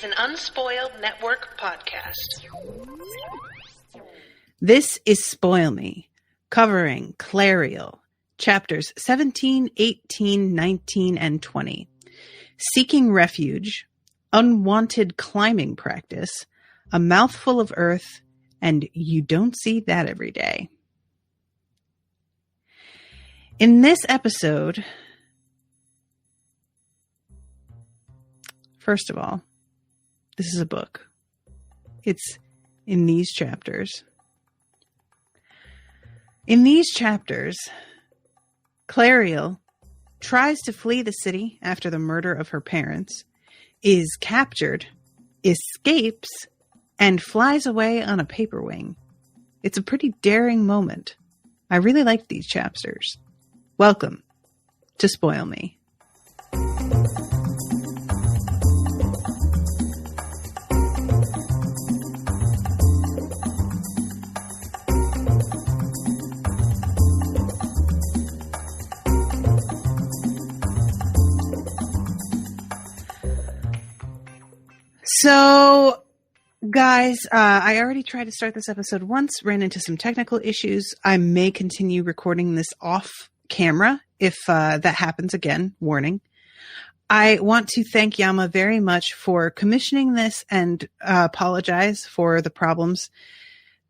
an Unspoiled Network podcast. This is Spoil Me, covering Clariel, chapters 17, 18, 19, and 20. Seeking refuge, unwanted climbing practice, a mouthful of earth, and you don't see that every day. In this episode, first of all, this is a book. It's in these chapters. In these chapters, Clariel tries to flee the city after the murder of her parents, is captured, escapes, and flies away on a paper wing. It's a pretty daring moment. I really liked these chapters. Welcome to Spoil Me. So, guys, I already tried to start this episode once, ran into some technical issues. I may continue recording this off camera if that happens again. Warning. I want to thank Yama very much for commissioning this and apologize for the problems.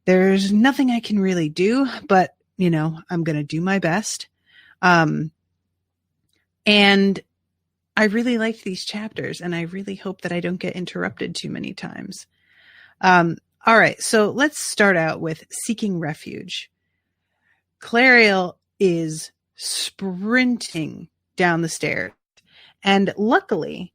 There's nothing I can really do, but, you know, I'm going to do my best. And I really liked these chapters, and I really hope that I don't get interrupted too many times. All right, so let's start out with Seeking Refuge. Clariel is sprinting down the stairs, and luckily,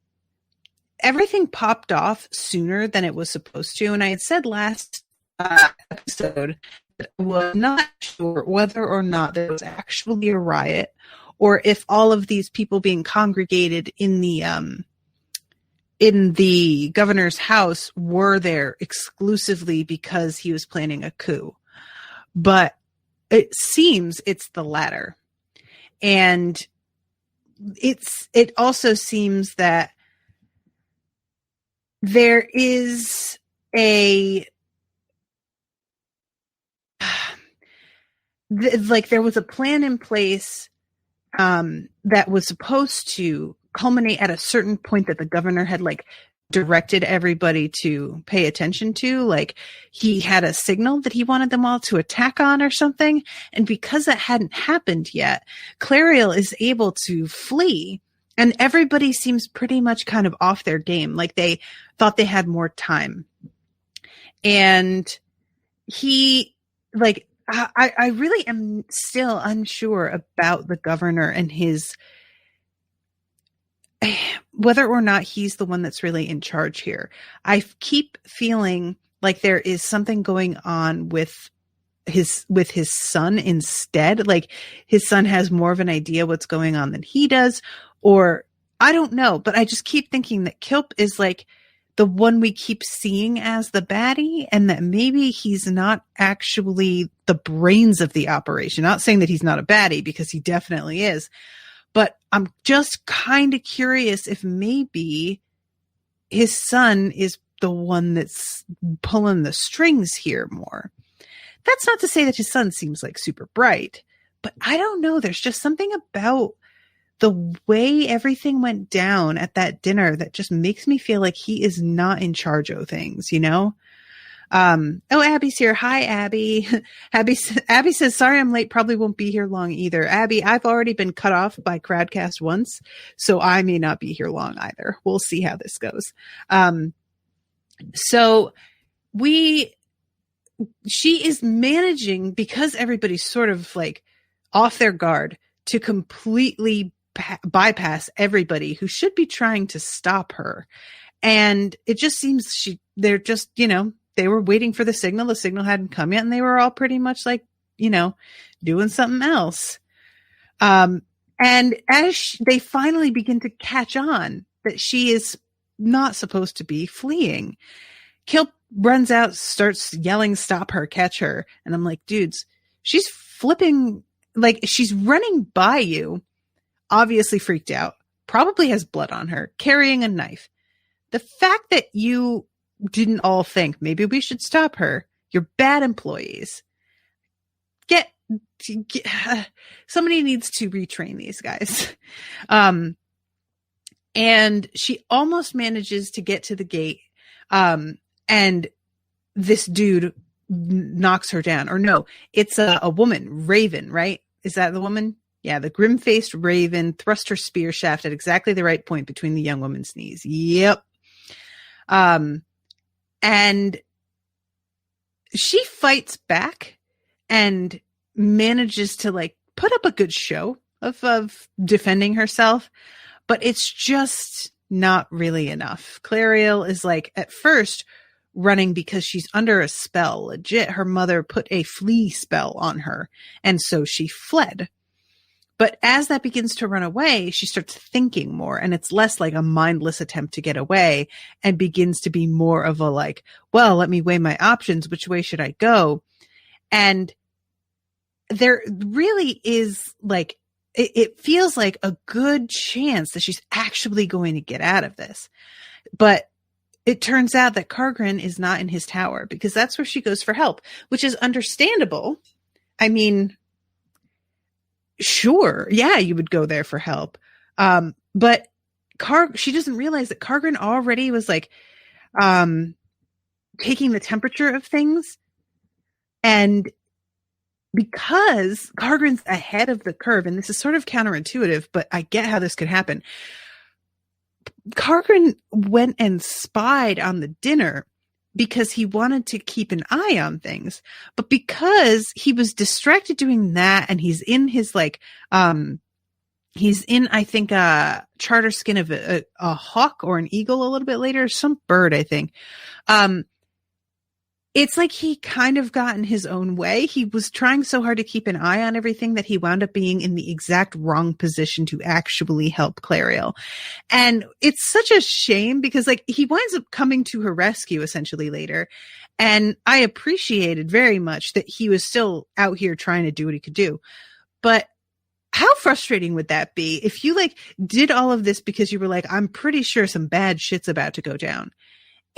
everything popped off sooner than it was supposed to. And I had said last episode that I was not sure whether or not there was actually a riot, or if all of these people being congregated in the governor's house were there exclusively because he was planning a coup. But it seems it's the latter. And it also seems that there is there was a plan in place that was supposed to culminate at a certain point that the governor had directed everybody to pay attention to. Like, he had a signal that he wanted them all to attack on or something. And because that hadn't happened yet, Clariel is able to flee, and everybody seems pretty much kind of off their game. Like, they thought they had more time. And I really am still unsure about the governor and whether or not he's the one that's really in charge here. I keep feeling like there is something going on with his son instead. Like, his son has more of an idea what's going on than he does, or I don't know, but I just keep thinking that Kilp is the one we keep seeing as the baddie, and that maybe he's not actually the brains of the operation. Not saying that he's not a baddie, because he definitely is, but I'm just kind of curious if maybe his son is the one that's pulling the strings here more. That's not to say that his son seems super bright, but I don't know. There's just something about the way everything went down at that dinner that just makes me feel like he is not in charge of things, you know? Abby's here. Hi, Abby. Abby says, sorry I'm late. Probably won't be here long either. Abby, I've already been cut off by Crowdcast once, so I may not be here long either. We'll see how this goes. So she is managing, because everybody's sort of off their guard, to completely bypass everybody who should be trying to stop her. And it just seems they're just, they were waiting for the signal. The signal hadn't come yet, and they were all pretty much doing something else. And as they finally begin to catch on that she is not supposed to be fleeing, Kilp runs out, starts yelling, stop her, catch her. And I'm like, dudes, she's flipping, she's running by you, obviously freaked out, probably has blood on her, carrying a knife. the fact that you didn't all think maybe we should stop her. You're bad employees. Somebody needs to retrain these guys. And she almost manages to get to the gate. And this dude knocks her down. Or no, it's a woman, Raven, right? Is that the woman? Yeah, the grim-faced Raven thrust her spear shaft at exactly the right point between the young woman's knees. Yep. And she fights back and manages to like put up a good show of defending herself, but it's just not really enough. Clariel is like at first running because she's under a spell. Legit, her mother put a flee spell on her, and so she fled. But as that begins to run away, she starts thinking more, and it's less like a mindless attempt to get away and begins to be more of a like, well, let me weigh my options. Which way should I go? And there really is like, it feels like a good chance that she's actually going to get out of this. But it turns out that Kargren is not in his tower because that's where she goes for help, which is understandable. I mean, sure, yeah, you would go there for help. But she doesn't realize that Kargren already was like taking the temperature of things. And because Kargren's ahead of the curve, and this is sort of counterintuitive, but I get how this could happen. Kargren went and spied on the dinner because he wanted to keep an eye on things, but because he was distracted doing that, and he's in his like, he's in, I think, a charter skin of a hawk or an eagle a little bit later, some bird, I think. It's like he kind of got in his own way. He was trying so hard to keep an eye on everything that he wound up being in the exact wrong position to actually help Clariel. And it's such a shame because like he winds up coming to her rescue essentially later. And I appreciated very much that he was still out here trying to do what he could do. But how frustrating would that be if you like did all of this because you were like, I'm pretty sure some bad shit's about to go down.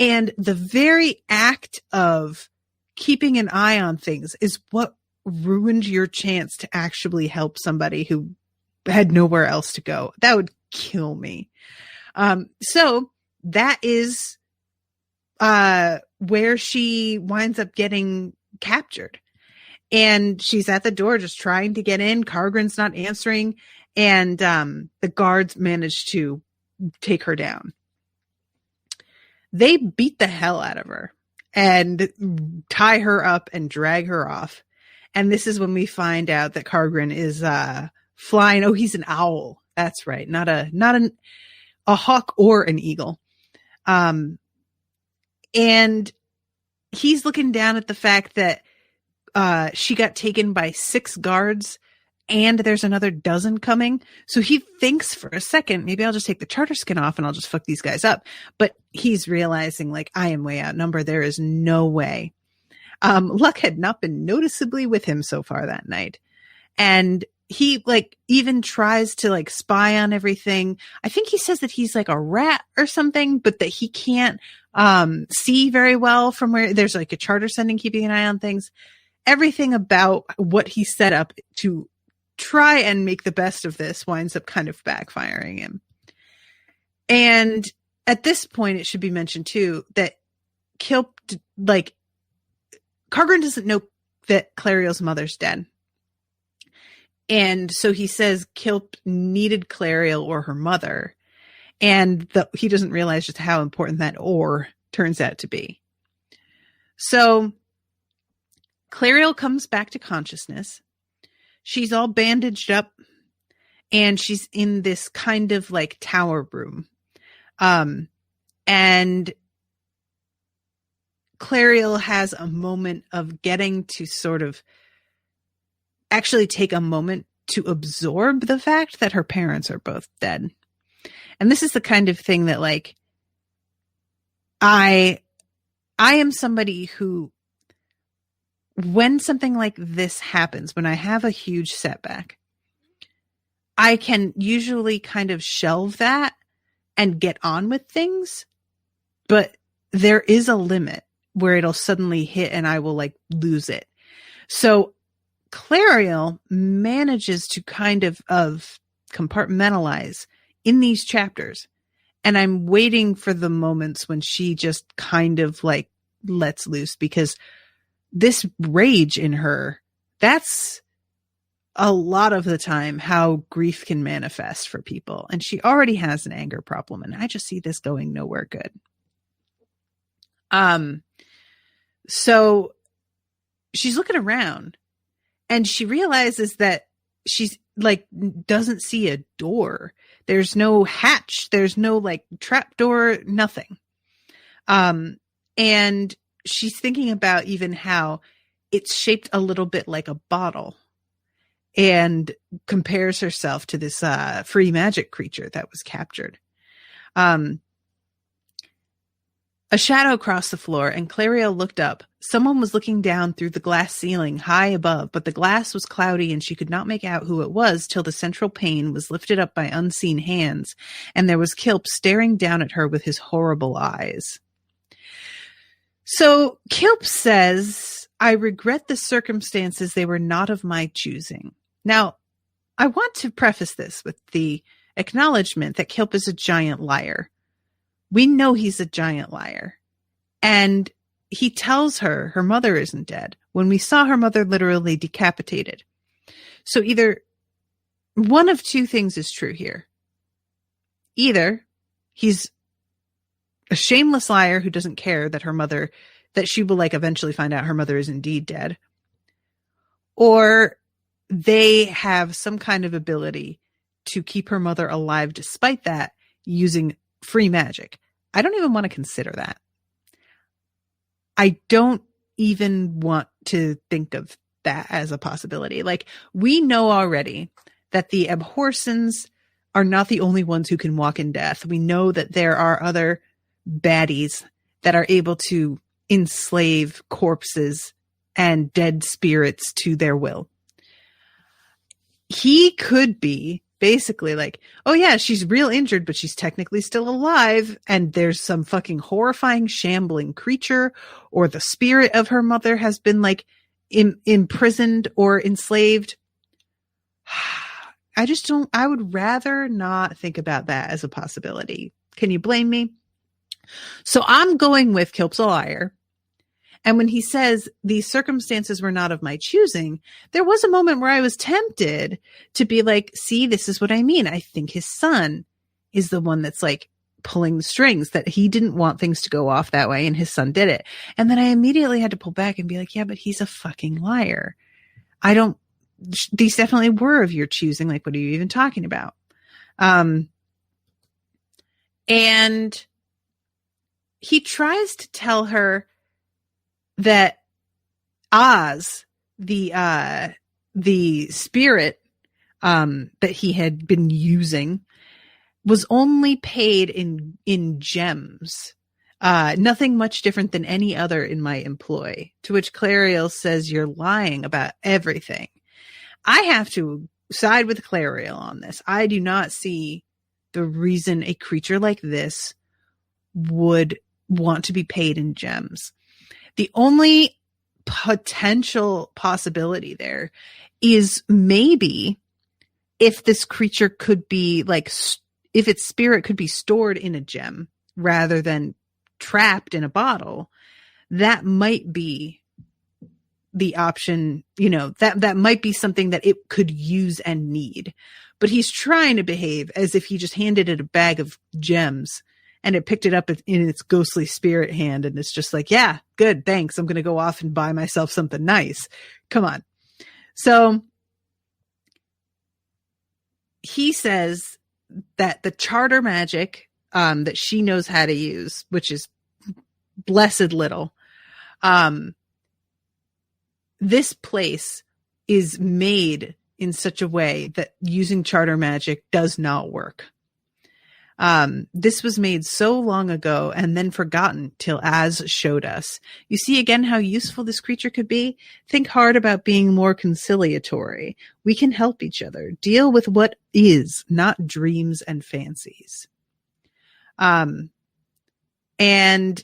And the very act of keeping an eye on things is what ruined your chance to actually help somebody who had nowhere else to go. That would kill me. So that is where she winds up getting captured. And she's at the door just trying to get in. Kargren's not answering. And the guards manage to take her down. They beat the hell out of her and tie her up and drag her off. And this is when we find out that Kargren is flying. Oh, he's an owl. That's right. Not a hawk or an eagle. And he's looking down at the fact that she got taken by 6 guards and there's another dozen coming. So he thinks for a second, maybe I'll just take the charter skin off and I'll just fuck these guys up. But he's realizing like, I am way outnumbered. There is no way. Luck had not been noticeably with him so far that night. And he like even tries to like spy on everything. I think he says that he's like a rat or something, but that he can't see very well from where there's like a charter sending, keeping an eye on things. Everything about what he set up to try and make the best of this winds up kind of backfiring him. And at this point, it should be mentioned too that Kargren doesn't know that Clariel's mother's dead. And so he says Kilp needed Clariel or her mother. And he doesn't realize just how important that or turns out to be. So Clariel comes back to consciousness. She's all bandaged up and she's in this kind of like tower room. And Clariel has a moment of getting to sort of actually take a moment to absorb the fact that her parents are both dead. And this is the kind of thing that like, I am somebody who, when something like this happens, when I have a huge setback, I can usually kind of shelve that and get on with things but there is a limit where it'll suddenly hit and I will like lose it. So Clariel manages to kind of compartmentalize in these chapters. And I'm waiting for the moments when she just kind of like lets loose, because this rage in her, that's a lot of the time how grief can manifest for people. And she already has an anger problem. And I just see this going nowhere good. So she's looking around and she realizes that she's like, doesn't see a door. There's no hatch. There's no like trap door, nothing. And she's thinking about even how it's shaped a little bit like a bottle, and compares herself to this free magic creature that was captured. A shadow crossed the floor, and Clariel looked up. Someone was looking down through the glass ceiling high above, but the glass was cloudy and she could not make out who it was till the central pane was lifted up by unseen hands, and there was Kilp staring down at her with his horrible eyes. So Kilp says, "I regret the circumstances. They were not of my choosing." Now, I want to preface this with the acknowledgement that Kilp is a giant liar. We know he's a giant liar. And he tells her her mother isn't dead when we saw her mother literally decapitated. So either one of two things is true here. Either he's a shameless liar who doesn't care that that she will like eventually find out her mother is indeed dead, or they have some kind of ability to keep her mother alive despite that using free magic. I don't even want to consider that. I don't even want to think of that as a possibility. Like, we know already that the Abhorsens are not the only ones who can walk in death. We know that there are other baddies that are able to enslave corpses and dead spirits to their will. He could be basically like, oh yeah, she's real injured, but she's technically still alive, and there's some fucking horrifying shambling creature, or the spirit of her mother has been like imprisoned or enslaved. I would rather not think about that as a possibility. Can you blame me? So I'm going with Kilp's a liar. And when he says these circumstances were not of my choosing, there was a moment where I was tempted to be like, see, this is what I mean. I think his son is the one that's like pulling the strings, that he didn't want things to go off that way and his son did it. And then I immediately had to pull back and be like, yeah, but he's a fucking liar. These definitely were of your choosing. Like, what are you even talking about? And he tries to tell her that Oz, the spirit that he had been using, was only paid in gems, nothing much different than any other in my employ. To which Clariel says, "You're lying about everything." I have to side with Clariel on this. I do not see the reason a creature like this would want to be paid in gems. The only potential possibility there is maybe if this creature could be like, if its spirit could be stored in a gem rather than trapped in a bottle, that might be the option, that might be something that it could use and need. But he's trying to behave as if he just handed it a bag of gems and it picked it up in its ghostly spirit hand. And it's just like, yeah, good, thanks. I'm going to go off and buy myself something nice. Come on. So he says that the charter magic that she knows how to use, which is blessed little, this place is made in such a way that using charter magic does not work. This was made so long ago and then forgotten till Az showed us. You see again how useful this creature could be? Think hard about being more conciliatory. We can help each other. Deal with what is, not dreams and fancies. And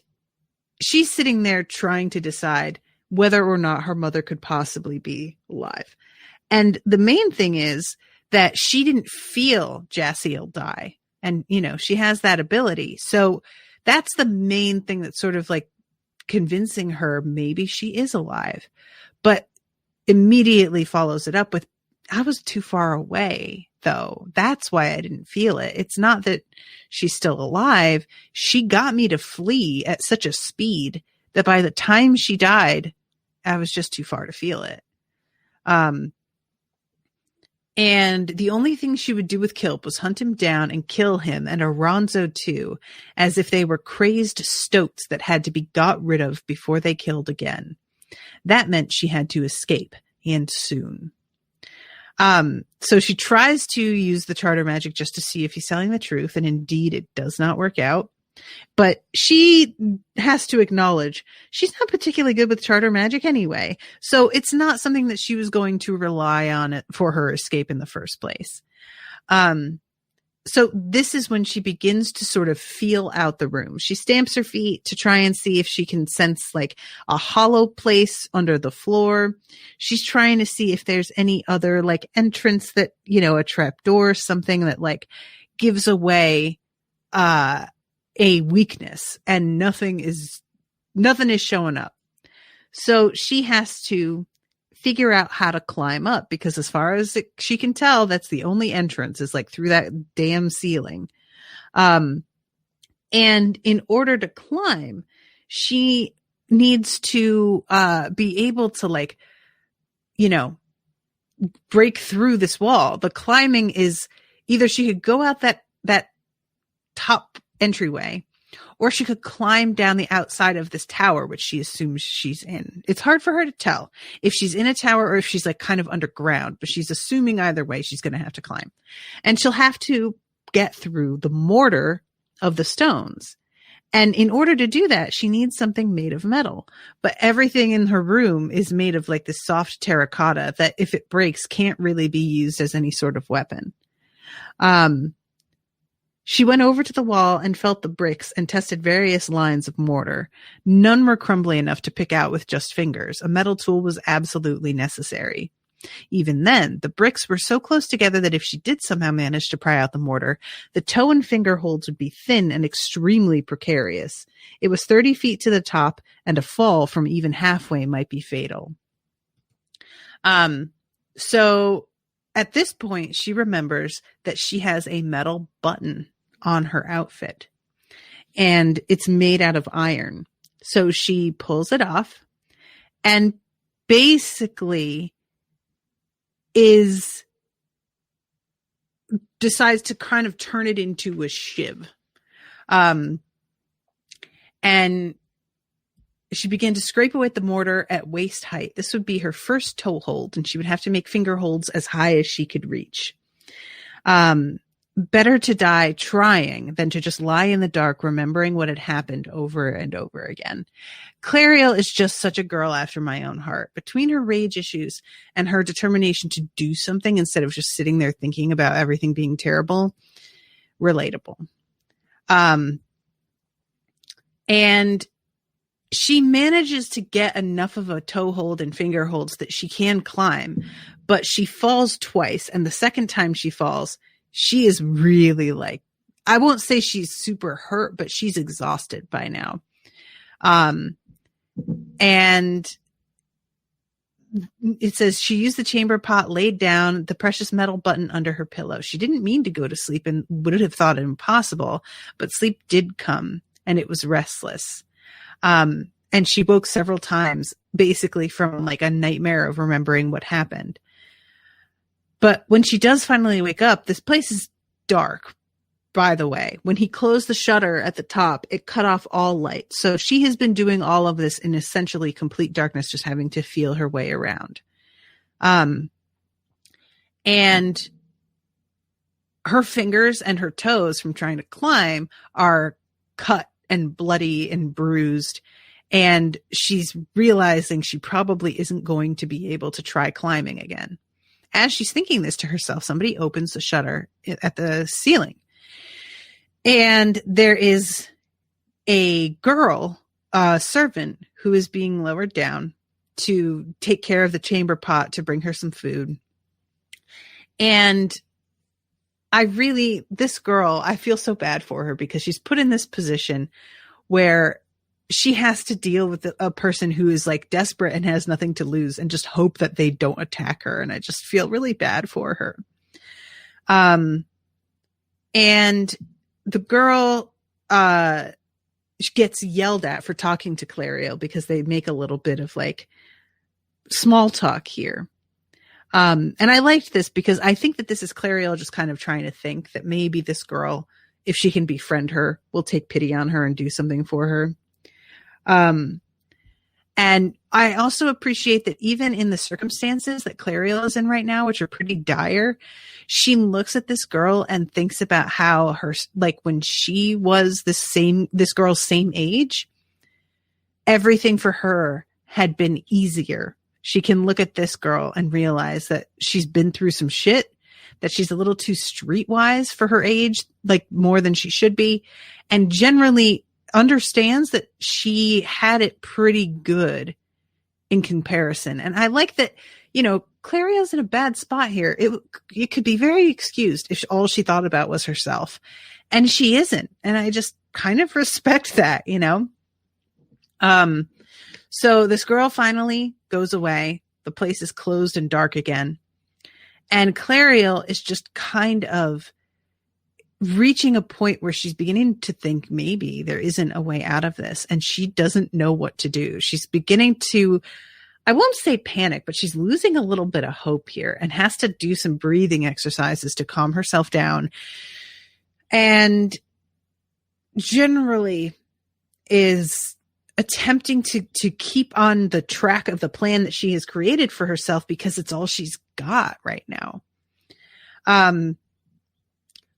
she's sitting there trying to decide whether or not her mother could possibly be alive. And the main thing is that she didn't feel Jaciel die. And, you know, she has that ability. So that's the main thing that's sort of like convincing her maybe she is alive. But immediately follows it up with, I was too far away, though. That's why I didn't feel it. It's not that she's still alive. She got me to flee at such a speed that by the time she died, I was just too far to feel it. And the only thing she would do with Kilp was hunt him down and kill him, and Aranzo too, as if they were crazed stoats that had to be got rid of before they killed again. That meant she had to escape, and soon. So she tries to use the charter magic just to see if he's telling the truth, and indeed it does not work out. But she has to acknowledge she's not particularly good with charter magic anyway. So it's not something that she was going to rely on it for her escape in the first place. So this is when she begins to sort of feel out the room. She stamps her feet to try and see if she can sense like a hollow place under the floor. She's trying to see if there's any other like entrance that, you know, a trap door, something that like gives away, a weakness, and nothing is showing up. So she has to figure out how to climb up, because as far as she can tell, that's the only entrance is like through that damn ceiling. And in order to climb, she needs to be able to like, you know, break through this wall. The climbing is either she could go out that top entryway, or she could climb down the outside of this tower, which she assumes she's in. It's hard for her to tell if she's in a tower or if she's like kind of underground, but she's assuming either way she's going to have to climb. And she'll have to get through the mortar of the stones. And in order to do that, she needs something made of metal. But everything in her room is made of like this soft terracotta that if it breaks can't really be used as any sort of weapon. She went over to the wall and felt the bricks and tested various lines of mortar. None were crumbly enough to pick out with just fingers. A metal tool was absolutely necessary. Even then, the bricks were so close together that if she did somehow manage to pry out the mortar, the toe and finger holds would be thin and extremely precarious. It was 30 feet to the top, and a fall from even halfway might be fatal. So at this point, she remembers that she has a metal button on her outfit, and it's made out of iron. So she pulls it off and basically decides to kind of turn it into a shiv. And she began to scrape away at the mortar at waist height. This would be her first toe hold, and she would have to make finger holds as high as she could reach. Better to die trying than to just lie in the dark, remembering what had happened over and over again. Clariel is just such a girl after my own heart. Between her rage issues and her determination to do something instead of just sitting there thinking about everything being terrible, relatable. And she manages to get enough of a toe hold and finger holds that she can climb, but she falls twice. And the second time she falls, she is really like, I won't say she's super hurt, but she's exhausted by now. And it says she used the chamber pot, laid down the precious metal button under her pillow. She didn't mean to go to sleep and would have thought it impossible, but sleep did come, and it was restless. And she woke several times, basically from like a nightmare of remembering what happened. But when she does finally wake up, this place is dark, by the way. When he closed the shutter at the top, it cut off all light. So she has been doing all of this in essentially complete darkness, just having to feel her way around. And her fingers and her toes from trying to climb are cut and bloody and bruised. And she's realizing she probably isn't going to be able to try climbing again. As she's thinking this to herself, somebody opens the shutter at the ceiling. And there is a girl, servant who is being lowered down to take care of the chamber pot to bring her some food. And this girl, I feel so bad for her because she's put in this position where she has to deal with a person who is like desperate and has nothing to lose and just hope that they don't attack her. And I just feel really bad for her. And the girl, gets yelled at for talking to Clariel because they make a little bit of like small talk here. And I liked this because I think that this is Clariel just kind of trying to think that maybe this girl, if she can befriend her, will take pity on her and do something for her. And I also appreciate that even in the circumstances that Clariel is in right now, which are pretty dire, she looks at this girl and thinks about how her, like when she was this girl's same age, everything for her had been easier. She can look at this girl and realize that she's been through some shit, that she's a little too streetwise for her age, like more than she should be, and generally understands that she had it pretty good in comparison. And I like that, Clariel's in a bad spot here. It could be very excused if all she thought about was herself, and she isn't. And I just kind of respect that, So this girl finally goes away. The place is closed and dark again. And Clariel is just kind of reaching a point where she's beginning to think maybe there isn't a way out of this. And she doesn't know what to do. She's beginning to, I won't say panic, but she's losing a little bit of hope here and has to do some breathing exercises to calm herself down. And generally is attempting to keep on the track of the plan that she has created for herself because it's all she's got right now.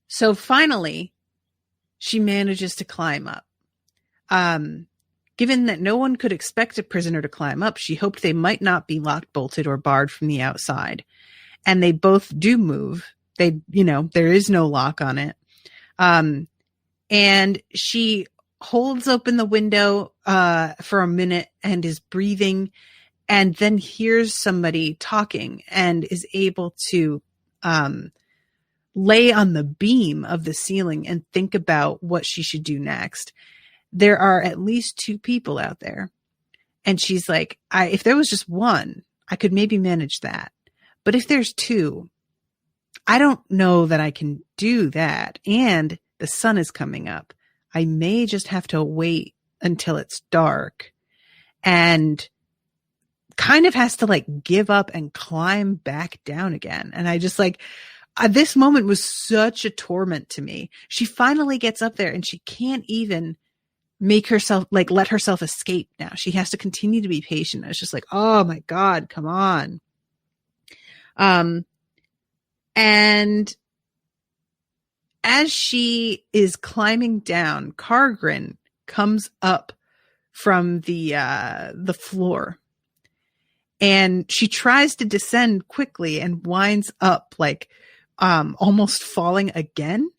So finally, she manages to climb up. Given that no one could expect a prisoner to climb up, she hoped they might not be locked, bolted, or barred from the outside. And they both do move. There is no lock on it. And she holds open the window for a minute and is breathing, and then hears somebody talking and is able to lay on the beam of the ceiling and think about what she should do next. There are at least 2 people out there. And she's like, if there was just one, I could maybe manage that. But if there's 2, I don't know that I can do that. And the sun is coming up. I may just have to wait until it's dark, and kind of has to like give up and climb back down again. And I just like, this moment was such a torment to me. She finally gets up there and she can't even make herself let herself escape now. She has to continue to be patient. It's just like, oh my God, come on. And as she is climbing down, Cargrin comes up from the floor, and she tries to descend quickly and winds up like almost falling again.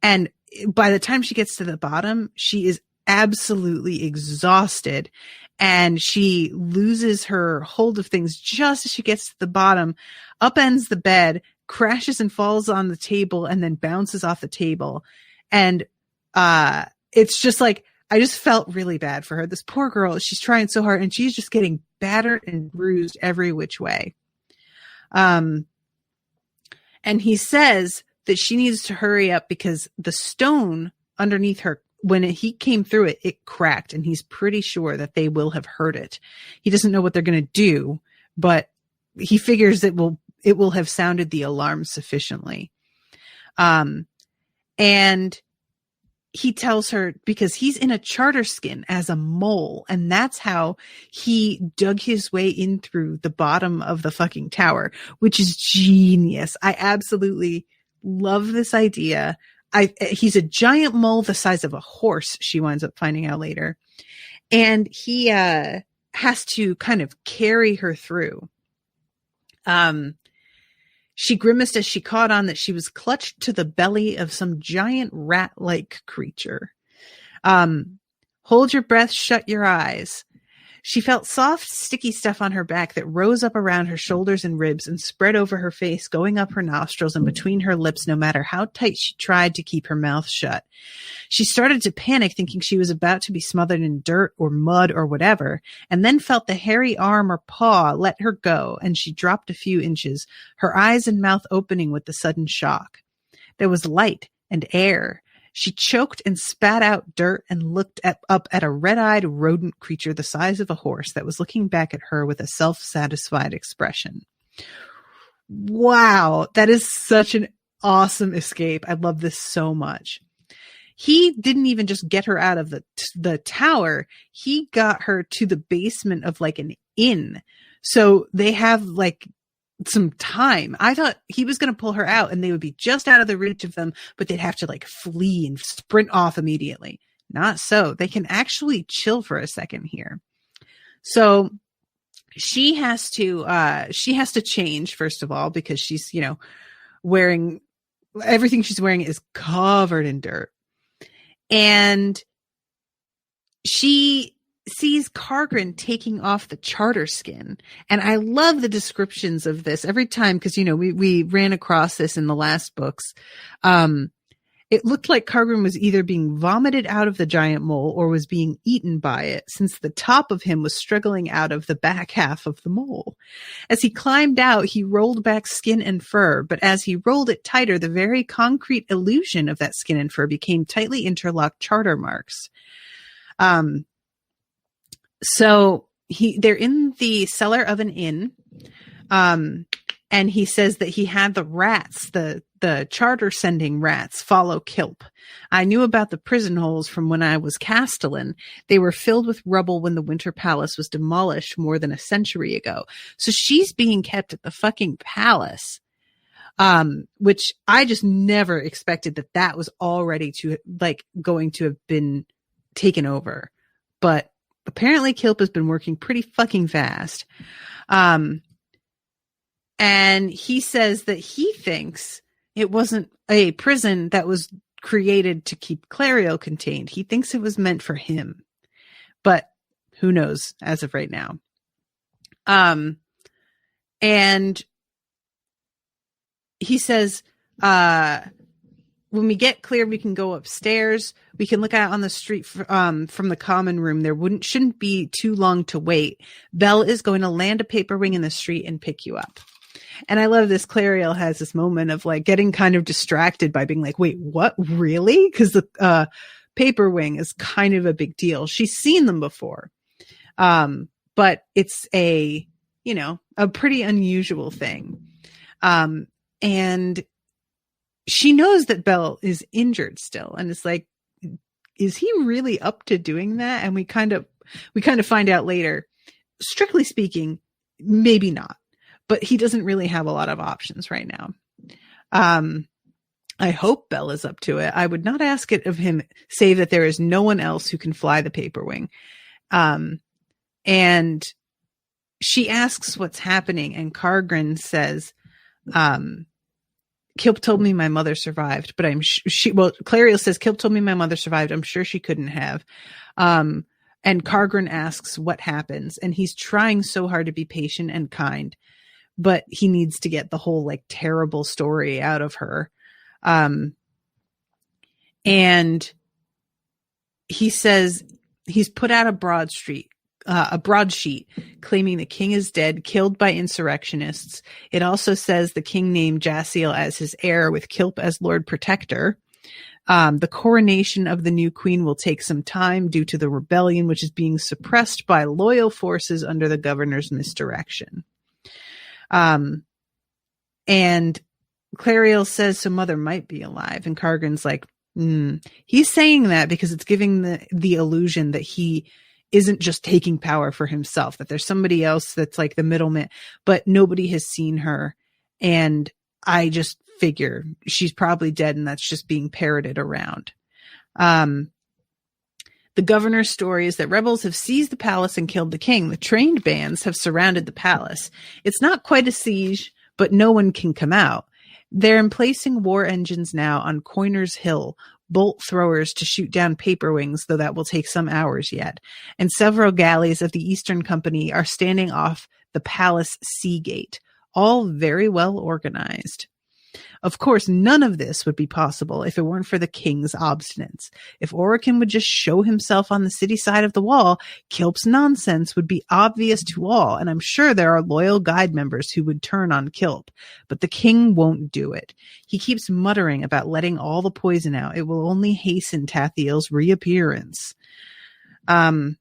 And by the time she gets to the bottom, she is absolutely exhausted, and she loses her hold of things just as she gets to the bottom, upends the bed, crashes and falls on the table, and then bounces off the table. And it's just like, I just felt really bad for her. This poor girl, she's trying so hard, and she's just getting battered and bruised every which way. And he says that she needs to hurry up because the stone underneath her, when he came through it, it cracked, and he's pretty sure that they will have heard it. He doesn't know what they're going to do, but he figures it will have sounded the alarm sufficiently. And he tells her, because he's in a charter skin as a mole, and that's how he dug his way in through the bottom of the fucking tower, which is genius. I absolutely love this idea. He's a giant mole the size of a horse, she winds up finding out later. And he has to kind of carry her through. She grimaced as she caught on that she was clutched to the belly of some giant rat-like creature. Hold your breath, shut your eyes. She felt soft, sticky stuff on her back that rose up around her shoulders and ribs and spread over her face, going up her nostrils and between her lips, no matter how tight she tried to keep her mouth shut. She started to panic, thinking she was about to be smothered in dirt or mud or whatever, and then felt the hairy arm or paw let her go, and she dropped a few inches, her eyes and mouth opening with the sudden shock. There was light and air. She choked and spat out dirt and looked up at a red-eyed rodent creature the size of a horse that was looking back at her with a self-satisfied expression. Wow, that is such an awesome escape. I love this so much. He didn't even just get her out of the tower. He got her to the basement of like an inn. So they have like some time. I thought he was going to pull her out and they would be just out of the reach of them, but they'd have to like flee and sprint off immediately. Not so. They can actually chill for a second here. So she has to change, first of all, because she's, wearing everything she's wearing is covered in dirt. And she sees Kargren taking off the charter skin. And I love the descriptions of this every time because, we ran across this in the last books. It looked like Kargren was either being vomited out of the giant mole or was being eaten by it, since the top of him was struggling out of the back half of the mole. As he climbed out, he rolled back skin and fur, but as he rolled it tighter, the very concrete illusion of that skin and fur became tightly interlocked charter marks. So they're in the cellar of an inn. And he says that he had the rats, the charter sending rats, follow Kilp. I knew about the prison holes from when I was Castellan. They were filled with rubble when the Winter Palace was demolished more than a century ago. So she's being kept at the fucking palace, which I just never expected that was already going to have been taken over. But apparently Kilp has been working pretty fucking fast. And he says that he thinks it wasn't a prison that was created to keep Clariel contained. He thinks it was meant for him. But who knows as of right now. And he says, when we get clear, we can go upstairs. We can look out on the street from the common room. Shouldn't be too long to wait. Belle is going to land a paper wing in the street and pick you up. And I love this. Clariel has this moment of like getting kind of distracted by being like, wait, what? Really? Because the paper wing is kind of a big deal. She's seen them before. But it's a pretty unusual thing. And she knows that Belle is injured still. And it's like, is he really up to doing that? And we kind of find out later, strictly speaking, maybe not. But he doesn't really have a lot of options right now. I hope Belle is up to it. I would not ask it of him, save that there is no one else who can fly the paper wing. And she asks what's happening, and Kargren says, Kilp told me my mother survived, but Clariel says, Kilp told me my mother survived. I'm sure she couldn't have. And Kargren asks what happens, and he's trying so hard to be patient and kind, but he needs to get the whole like terrible story out of her. And he says he's put out a broadsheet claiming the king is dead, killed by insurrectionists. It also says the king named Jaciel as his heir with Kilp as Lord Protector. The coronation of the new queen will take some time due to the rebellion, which is being suppressed by loyal forces under the governor's misdirection. And Clariel says, so mother might be alive. And Kargren's like, he's saying that because it's giving the illusion that he isn't just taking power for himself, that there's somebody else that's like the middleman, but nobody has seen her. And I just figure she's probably dead, and that's just being parroted around. The governor's story is that rebels have seized the palace and killed the king. The trained bands have surrounded the palace. It's not quite a siege, but no one can come out. They're emplacing war engines now on Coiner's Hill, bolt throwers to shoot down paper wings, though that will take some hours yet. And several galleys of the Eastern Company are standing off the palace sea gate, all very well organized. Of course, none of this would be possible if it weren't for the king's obstinance. If Orican would just show himself on the city side of the wall, Kilp's nonsense would be obvious to all, and I'm sure there are loyal guide members who would turn on Kilp. But the king won't do it. He keeps muttering about letting all the poison out. It will only hasten Tathiel's reappearance. And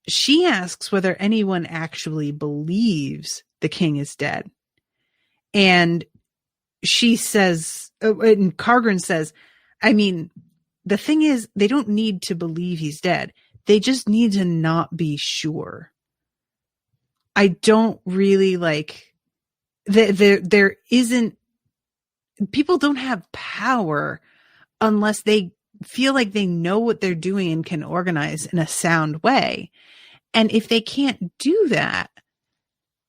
she asks whether anyone actually believes the king is dead. And she says, and Kargren says, I mean, the thing is, they don't need to believe he's dead. They just need to not be sure. I don't really there isn't, people don't have power unless they feel like they know what they're doing and can organize in a sound way. And if they can't do that,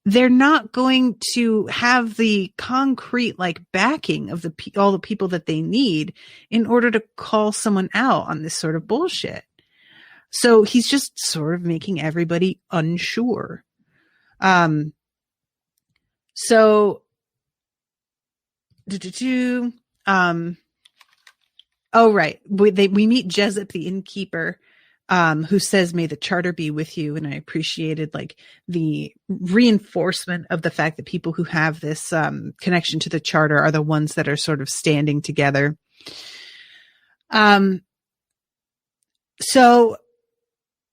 they're not going to have the concrete backing of all the people that they need in order to call someone out on this sort of bullshit. So he's just sort of making everybody unsure. Oh, right. We meet Jezip, the innkeeper, who says, "May the charter be with you." And I appreciated the reinforcement of the fact that people who have this connection to the charter are the ones that are sort of standing together. So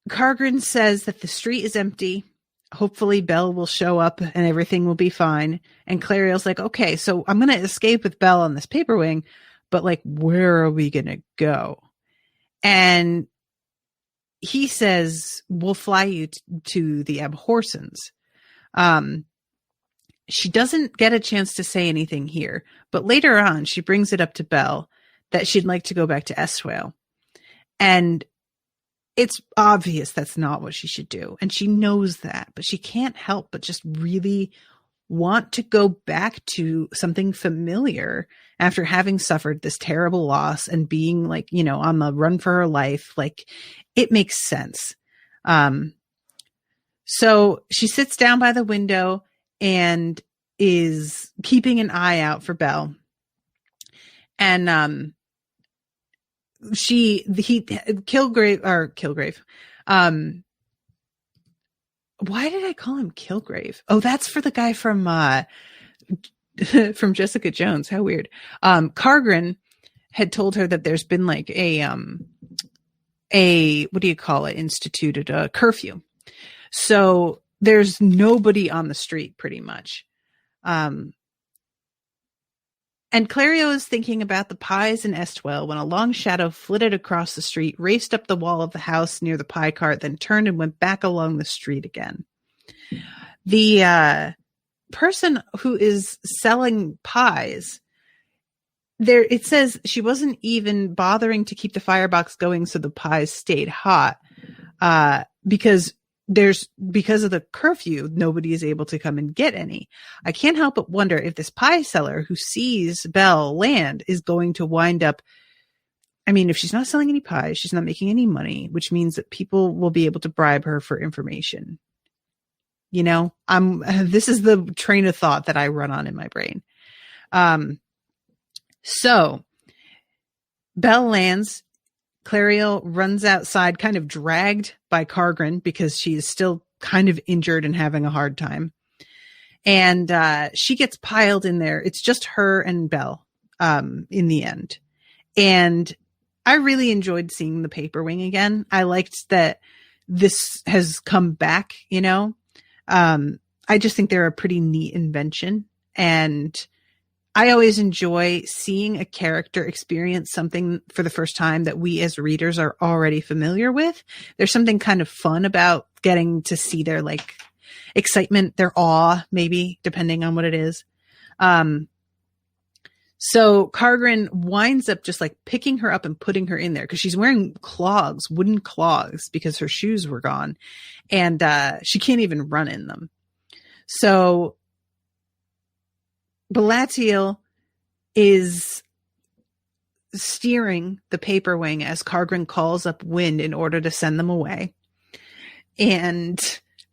Kargren says that the street is empty. Hopefully Belle will show up and everything will be fine. And Clariel's like, okay, so I'm going to escape with Belle on this paper wing, but where are we going to go? And he says, we'll fly you to the Abhorsens. She doesn't get a chance to say anything here, but later on, she brings it up to Belle that she'd like to go back to Estwale. And it's obvious that's not what she should do. And she knows that, but she can't help but just really want to go back to something familiar after having suffered this terrible loss and being on the run for her life. It makes sense. So she sits down by the window and is keeping an eye out for Belle. And Kilgrave. Why did I call him Kilgrave? Oh, that's for the guy from Jessica Jones. How weird. Kargren had told her that there's been a what do you call it? Instituted a curfew. So there's nobody on the street pretty much. And Clariel is thinking about the pies in Estwale when a long shadow flitted across the street, raced up the wall of the house near the pie cart, then turned and went back along the street again. The person who is selling pies, it says she wasn't even bothering to keep the firebox going so the pies stayed hot because of the curfew, nobody is able to come and get any. I can't help but wonder if this pie seller who sees Belle land is going to wind up. I mean, if she's not selling any pies, she's not making any money, which means that people will be able to bribe her for information. This is the train of thought that I run on in my brain. So Belle lands. Clariel runs outside, kind of dragged by Kargren because she is still kind of injured and having a hard time. And she gets piled in there. It's just her and Belle in the end. And I really enjoyed seeing the paper wing again. I liked that this has come back, I just think they're a pretty neat invention. And I always enjoy seeing a character experience something for the first time that we as readers are already familiar with. There's something kind of fun about getting to see their excitement, their awe, maybe depending on what it is. So Kargren winds up just picking her up and putting her in there because she's wearing wooden clogs because her shoes were gone and she can't even run in them. So Balatiel is steering the paper wing as Kargren calls up wind in order to send them away. And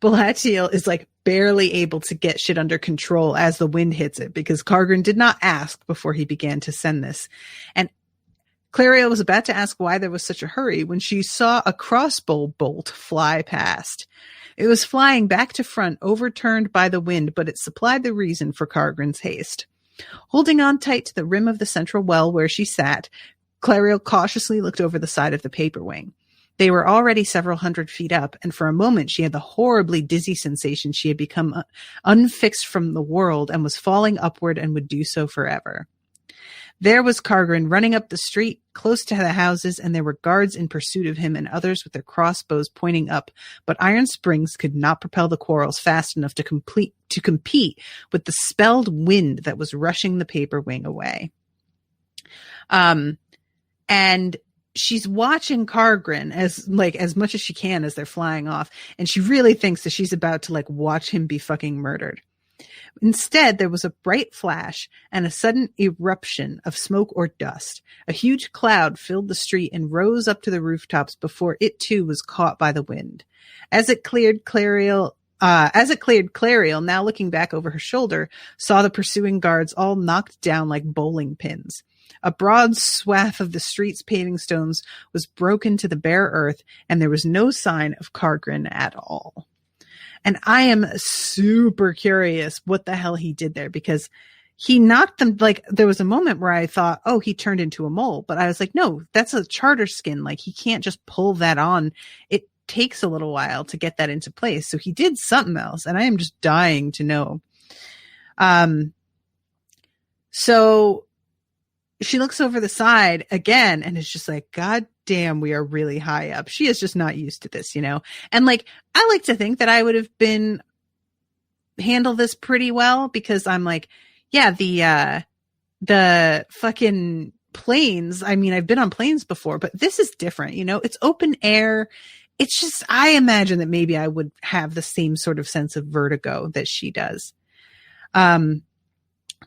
Balatiel is like barely able to get shit under control as the wind hits it, because Kargren did not ask before he began to send this. And Clariel was about to ask why there was such a hurry when she saw a crossbow bolt fly past. It was flying back to front, overturned by the wind, but it supplied the reason for Kargren's haste. Holding on tight to the rim of the central well where she sat, Clariel cautiously looked over the side of the paper wing. They were already several hundred feet up, and for a moment she had the horribly dizzy sensation she had become unfixed from the world and was falling upward and would do so forever. There was Kargren running up the street close to the houses, and there were guards in pursuit of him and others with their crossbows pointing up, but iron springs could not propel the quarrels fast enough to compete with the spelled wind that was rushing the paper wing away. And she's watching Kargren as much as she can as they're flying off, and she really thinks that she's about to watch him be fucking murdered. Instead, there was a bright flash and a sudden eruption of smoke or dust. A huge cloud filled the street and rose up to the rooftops before it too was caught by the wind. As it cleared, Clariel, now looking back over her shoulder, saw the pursuing guards all knocked down like bowling pins. A broad swath of the street's paving stones was broken to the bare earth, and there was no sign of Kargren at all. And I am super curious what the hell he did there, because he knocked them. There was a moment where I thought, oh, he turned into a mole, but I was like, no, that's a charter skin. He can't just pull that on. It takes a little while to get that into place. So he did something else, and I am just dying to know. So she looks over the side again and is just like, God damn, we are really high up. She is just not used to this, And I like to think that I would have been handle this pretty well, because I'm like, yeah, the fucking planes. I mean, I've been on planes before, but this is different, It's open air. It's just, I imagine that maybe I would have the same sort of sense of vertigo that she does.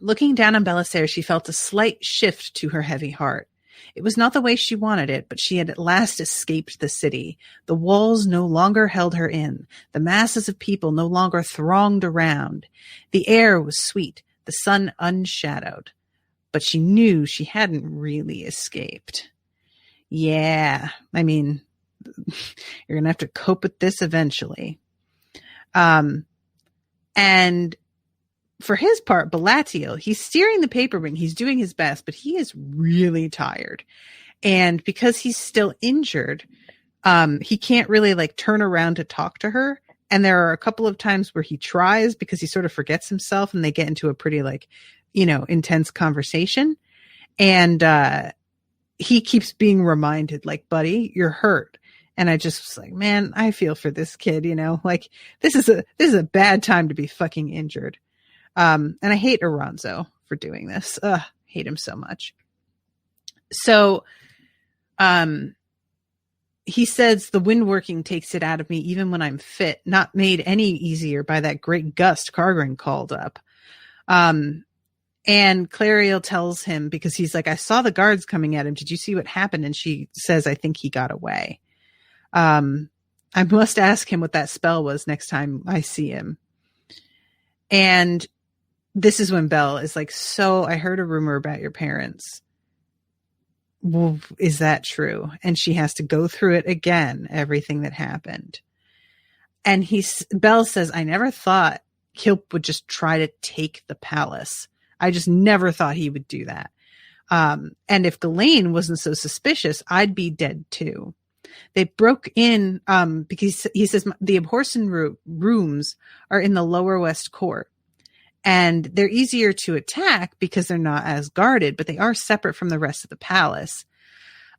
Looking down on Balatiel, she felt a slight shift to her heavy heart. It was not the way she wanted it, but she had at last escaped the city. The walls no longer held her in. The masses of people no longer thronged around. The air was sweet, the sun unshadowed. But she knew she hadn't really escaped. Yeah, I mean, you're going to have to cope with this eventually. And for his part, Balatiel, he's steering the paper ring. He's doing his best, but he is really tired. And because he's still injured, he can't really turn around to talk to her. And there are a couple of times where he tries because he sort of forgets himself, and they get into a pretty intense conversation. And he keeps being reminded, buddy, you're hurt. And I just was like, man, I feel for this kid, this is a bad time to be fucking injured. And I hate Aranzo for doing this. Hate him so much. So, he says the wind working takes it out of me even when I'm fit, not made any easier by that great gust Kargren called up. And Clariel tells him, because he's like, I saw the guards coming at him. Did you see what happened? And she says, I think he got away. I must ask him what that spell was next time I see him. And this is when Belle is like, so I heard a rumor about your parents. Well, is that true? And she has to go through it again, everything that happened. And Belle says, I never thought Kilp would just try to take the palace. I just never thought he would do that. And if Ghislaine wasn't so suspicious, I'd be dead too. They broke in, because he says the Abhorsen rooms are in the lower west court. And they're easier to attack because they're not as guarded, but they are separate from the rest of the palace.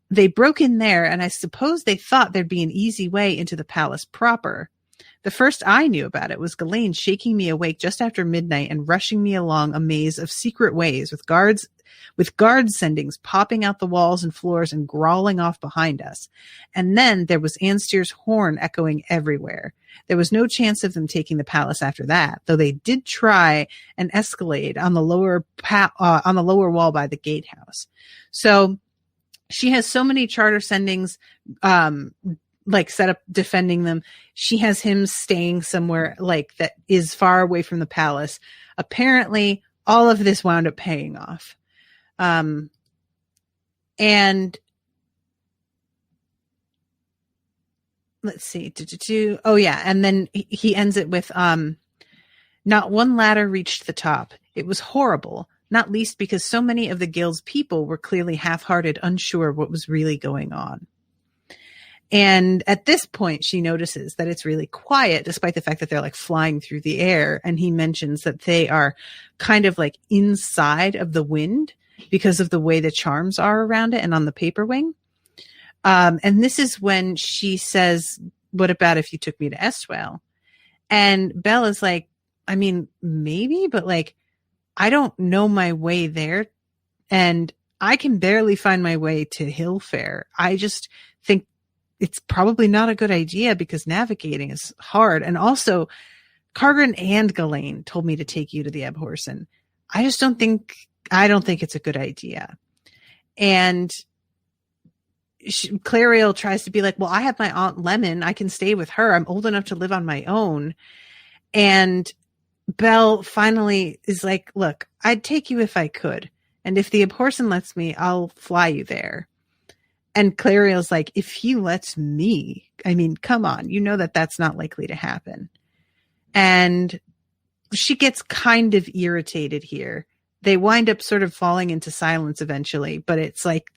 They broke in there, and I suppose they thought there'd be an easy way into the palace proper. The first I knew about it was Ghislaine shaking me awake just after midnight and rushing me along a maze of secret ways with guard sendings popping out the walls and floors and growling off behind us. And then there was Anstier's horn echoing everywhere. There was no chance of them taking the palace after that, though they did try an escalade on the lower wall by the gatehouse. So She has so many charter sendings, like set up defending them. She has him staying somewhere like that is far away from the palace. Apparently, all of this wound up paying off. And let's see. Oh yeah. And then he ends it with, not one ladder reached the top. It was horrible, not least because so many of the guild's people were clearly half-hearted, unsure what was really going on. And at this point, she notices that it's really quiet, despite the fact that they're like flying through the air. And he mentions that they are kind of like inside of the wind because of the way the charms are around it and on the paper wing. And this is when she says, what about if you took me to Estwell? And Belle is like, I mean, maybe, but like, I don't know my way there. And I can barely find my way to Hillfair. I just think it's probably not a good idea because navigating is hard. And also, Cargren and Ghislaine told me to take you to the Abhorsen. I don't think it's a good idea. And Clariel tries to be like, well, I have my Aunt Lemon. I can stay with her. I'm old enough to live on my own. And Belle finally is like, look, I'd take you if I could. And if the Abhorsen lets me, I'll fly you there. And Clariel's like, if he lets me, I mean, come on, you know that that's not likely to happen. And she gets kind of irritated here. They wind up sort of falling into silence eventually, but it's like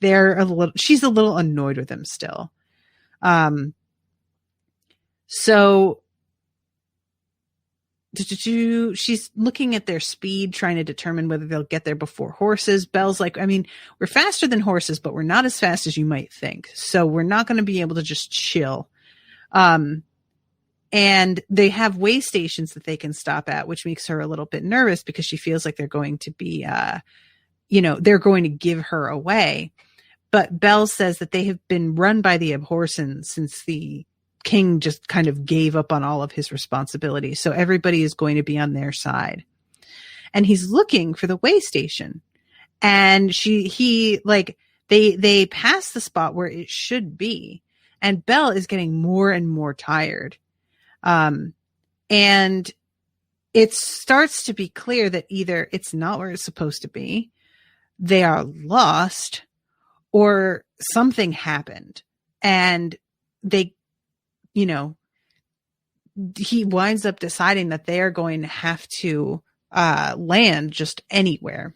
she's a little annoyed with him still. So she's looking at their speed, trying to determine whether they'll get there before horses. Belle's like, I mean, we're faster than horses, but we're not as fast as you might think. So we're not going to be able to just chill. And they have way stations that they can stop at, which makes her a little bit nervous because she feels like they're going to be, they're going to give her away. But Belle says that they have been run by the Abhorsen since the king just kind of gave up on all of his responsibilities. So everybody is going to be on their side. And he's looking for the way station. And they pass the spot where it should be. And Belle is getting more and more tired. And it starts to be clear that either it's not where it's supposed to be, they are lost, or something happened. And he winds up deciding that they are going to have to land just anywhere.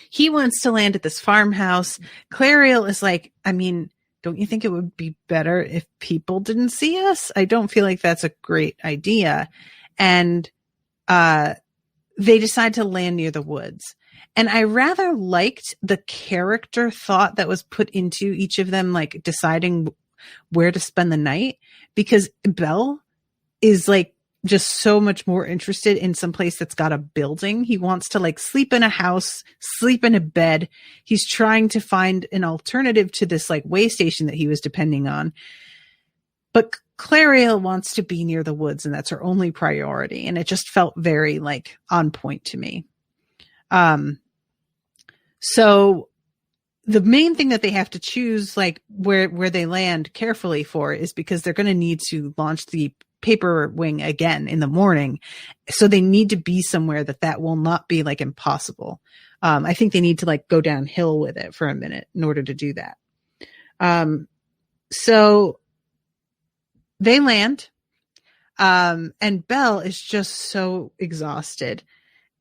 He wants to land at this farmhouse. Clariel is like, I mean, don't you think it would be better if people didn't see us? I don't feel like that's a great idea. And they decide to land near the woods. And I rather liked the character thought that was put into each of them, like deciding where to spend the night, because Belle is like just so much more interested in some place that's got a building. He wants to like sleep in a house, sleep in a bed. He's trying to find an alternative to this like way station that he was depending on. But Clariel wants to be near the woods, and that's her only priority. And it just felt very like on point to me. So the main thing that they have to choose, like where they land carefully for, is because they're going to need to launch the paper wing again in the morning. So they need to be somewhere that will not be like impossible. I think they need to like go downhill with it for a minute in order to do that. So they land, and Belle is just so exhausted,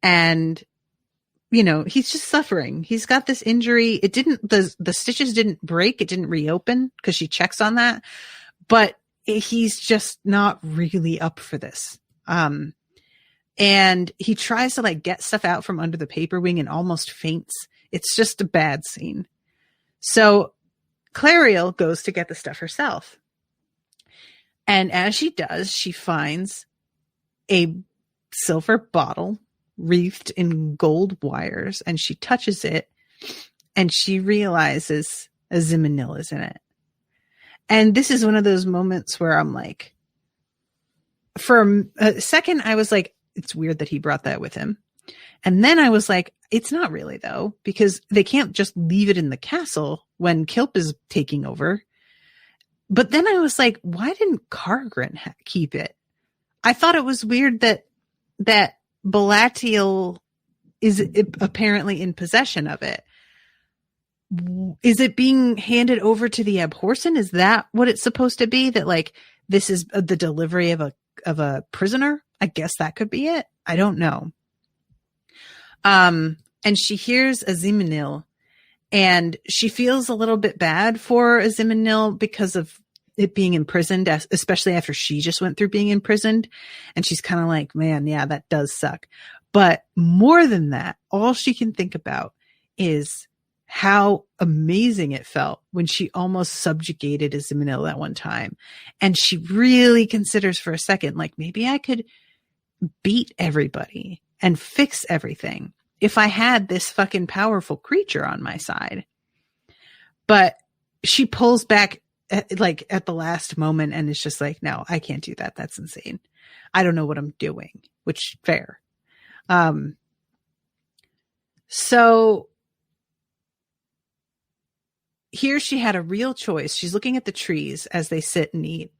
and he's just suffering. He's got this injury. The stitches didn't break. It didn't reopen because she checks on that, but he's just not really up for this. And he tries to like get stuff out from under the paper wing and almost faints. It's just a bad scene. So Clariel goes to get the stuff herself. And as she does, she finds a silver bottle wreathed in gold wires, and she touches it, and she realizes a Zimonil is in it. And this is one of those moments where I'm like, for a second, I was like, it's weird that he brought that with him. And then I was like, it's not really though, because they can't just leave it in the castle when Kilp is taking over. But then I was like, why didn't Kargren keep it? I thought it was weird that Balatiel is apparently in possession of it. Is it being handed over to the Abhorsen? Is that what it's supposed to be? That like this is the delivery of a prisoner? I guess that could be it. I don't know. And she hears Azimanil, and she feels a little bit bad for Azimanil because of it being imprisoned, especially after she just went through being imprisoned. And she's kind of like, man, yeah, that does suck. But more than that, all she can think about is how amazing it felt when she almost subjugated Azimanil at one time. And she really considers for a second, like, maybe I could beat everybody and fix everything if I had this fucking powerful creature on my side. But she pulls back at the last moment and is just like, no, I can't do that. That's insane. I don't know what I'm doing, which fair. So here she had a real choice. She's looking at the trees as they sit and eat.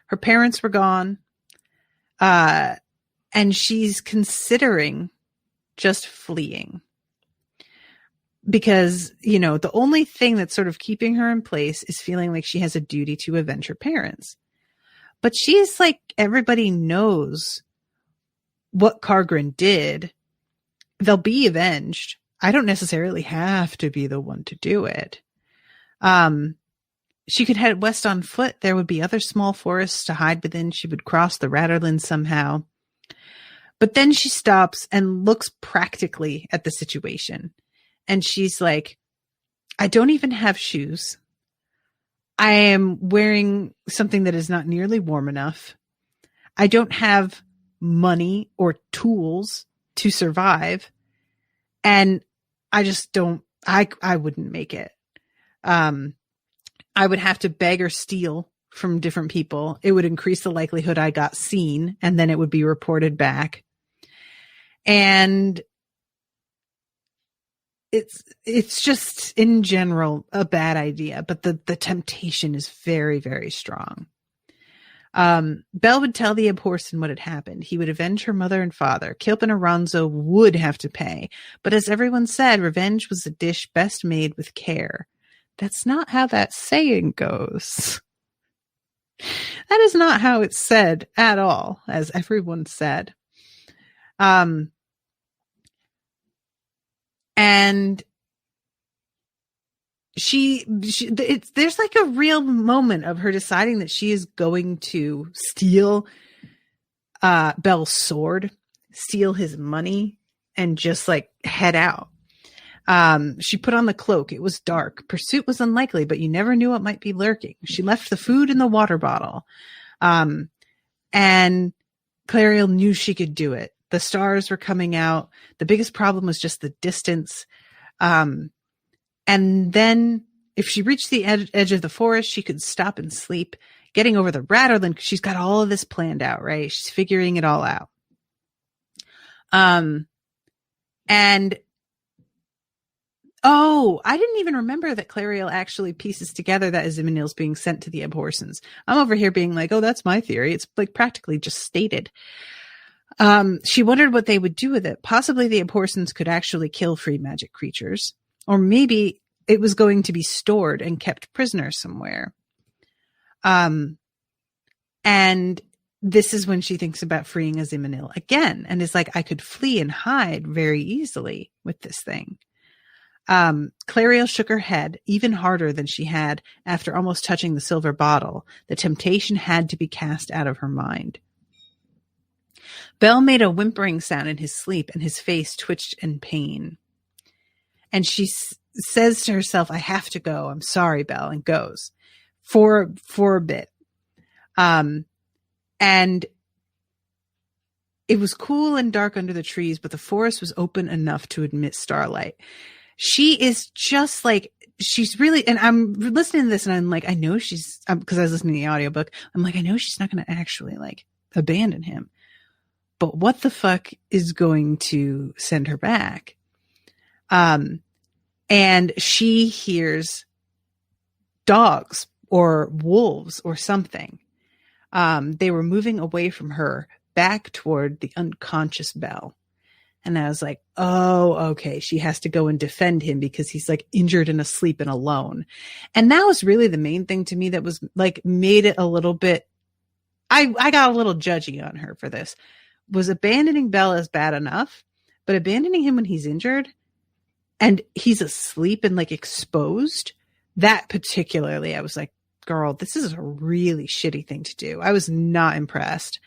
Her parents were gone. And she's considering just fleeing because, you know, the only thing that's sort of keeping her in place is feeling like she has a duty to avenge her parents. But she's like, everybody knows what Kargren did. They'll be avenged. I don't necessarily have to be the one to do it. She could head west on foot. There would be other small forests to hide within. She would cross the Ratterland somehow. But then she stops and looks practically at the situation. And she's like, I don't even have shoes. I am wearing something that is not nearly warm enough. I don't have money or tools to survive. And I just don't, I wouldn't make it. I would have to beg or steal from different people. It would increase the likelihood I got seen, and then it would be reported back. And it's just in general a bad idea, but the temptation is very, very strong. Belle would tell the Abhorsen what had happened. He would avenge her mother and father. Kilp and Aranzo would have to pay. But as everyone said, revenge was a dish best made with care. That's not how that saying goes. That is not how it's said at all, as everyone said. And there's like a real moment of her deciding that she is going to steal Belle's sword, steal his money, and just like head out. She put on the cloak. It was dark. Pursuit was unlikely, but you never knew what might be lurking. She left the food in the water bottle. And Clariel knew she could do it. The stars were coming out. The biggest problem was just the distance. And then if she reached the edge of the forest, she could stop and sleep. Getting over the Ratterland, she's got all of this planned out, right? She's figuring it all out. And I didn't even remember that Clariel actually pieces together that Azimanil's being sent to the Abhorsens. I'm over here being like, oh, that's my theory. It's like practically just stated. She wondered what they would do with it. Possibly the Abhorsens could actually kill free magic creatures. Or maybe it was going to be stored and kept prisoner somewhere. And this is when she thinks about freeing Azimanil again. And is like, I could flee and hide very easily with this thing. Clariel shook her head even harder than she had after almost touching the silver bottle. The temptation had to be cast out of her mind. Belle made a whimpering sound in his sleep, and his face twitched in pain. And she says to herself, I have to go. I'm sorry, Belle, and goes for a bit. And it was cool and dark under the trees, but the forest was open enough to admit starlight. She is just like, she's really, and I'm listening to this and I'm like, I know she's, because I was listening to the audiobook. I'm like, I know she's not going to actually like abandon him. but what the fuck is going to send her back? And she hears dogs or wolves or something. They were moving away from her back toward the unconscious Belle. And I was like, oh, okay. She has to go and defend him because he's like injured and asleep and alone. And that was really the main thing to me that was like made it a little bit. I got a little judgy on her for this. Was abandoning Belle is bad enough, but abandoning him when he's injured and he's asleep and like exposed, that particularly, I was like, girl, this is a really shitty thing to do. I was not impressed.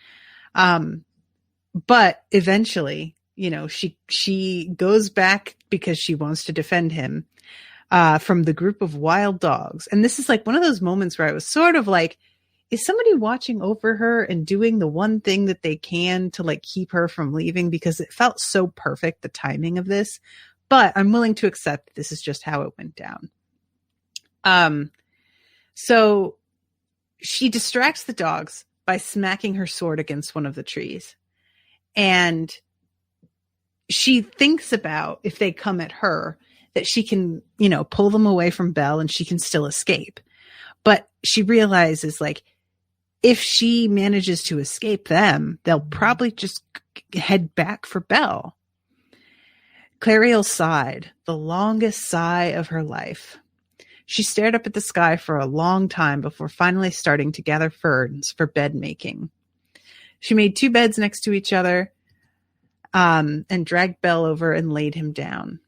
But eventually, you know, she goes back because she wants to defend him from the group of wild dogs. And this is like one of those moments where I was sort of like, is somebody watching over her and doing the one thing that they can to like keep her from leaving? Because it felt so perfect, the timing of this. But I'm willing to accept this is just how it went down. So she distracts the dogs by smacking her sword against one of the trees. And she thinks about if they come at her that she can, you know, pull them away from Belle and she can still escape. But she realizes like, if she manages to escape them, they'll probably just head back for Belle. Clariel sighed, the longest sigh of her life. She stared up at the sky for a long time before finally starting to gather ferns for bed making. She made 2 beds next to each other, and dragged Belle over and laid him down.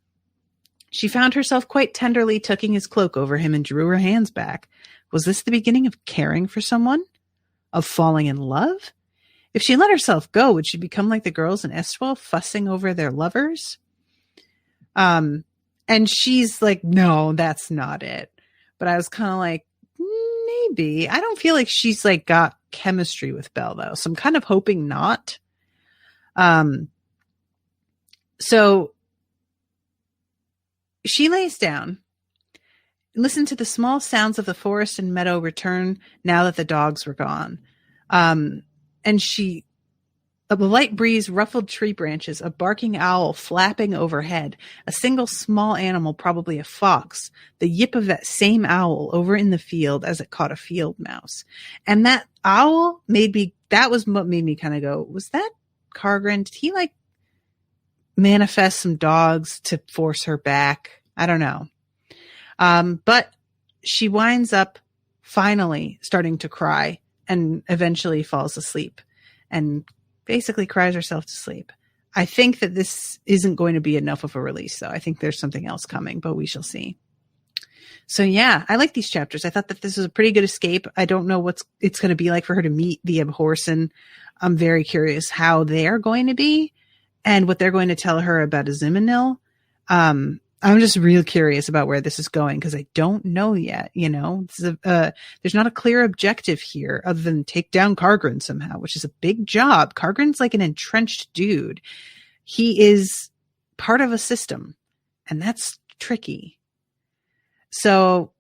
She found herself quite tenderly tucking his cloak over him and drew her hands back. Was this the beginning of caring for someone? Of falling in love? If she let herself go, would she become like the girls in Estwell, fussing over their lovers? And she's like, no, that's not it. But I was kind of like, maybe. I don't feel like she's like got chemistry with Belle though. So I'm kind of hoping not. So she lays down, listened to the small sounds of the forest and meadow return now that the dogs were gone. And a light breeze ruffled tree branches, a barking owl flapping overhead, a single small animal, probably a fox, the yip of that same owl over in the field as it caught a field mouse. And that owl that was what made me kind of go, was that Cargren? Did he like manifest some dogs to force her back? I don't know. But she winds up finally starting to cry and eventually falls asleep and basically cries herself to sleep. I think that this isn't going to be enough of a release, though. I think there's something else coming, but we shall see. So yeah, I like these chapters. I thought that this was a pretty good escape. I don't know what it's going to be like for her to meet the Abhorsen. I'm very curious how they're going to be and what they're going to tell her about Azimanil. I'm just real curious about where this is going because I don't know yet. You know, there's not a clear objective here other than take down Cargren somehow, which is a big job. Cargren's like an entrenched dude. He is part of a system, and that's tricky. So,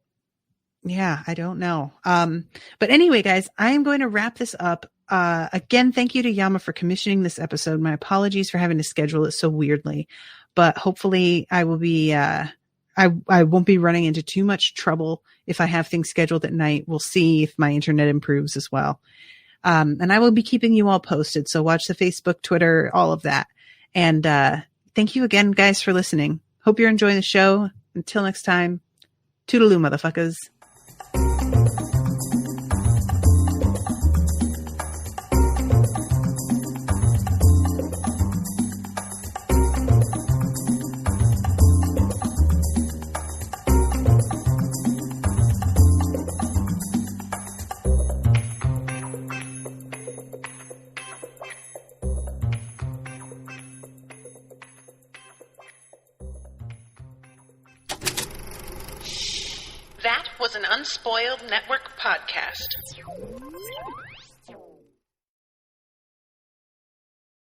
yeah, I don't know. But anyway, guys, I am going to wrap this up. Again, thank you to Yama for commissioning this episode. My apologies for having to schedule it so weirdly. But hopefully I will be, I won't be running into too much trouble if I have things scheduled at night. We'll see if my internet improves as well. And I will be keeping you all posted. So watch the Facebook, Twitter, all of that. And, thank you again, guys, for listening. Hope you're enjoying the show. Until next time, toodaloo, motherfuckers. That was an Unspoiled Network podcast.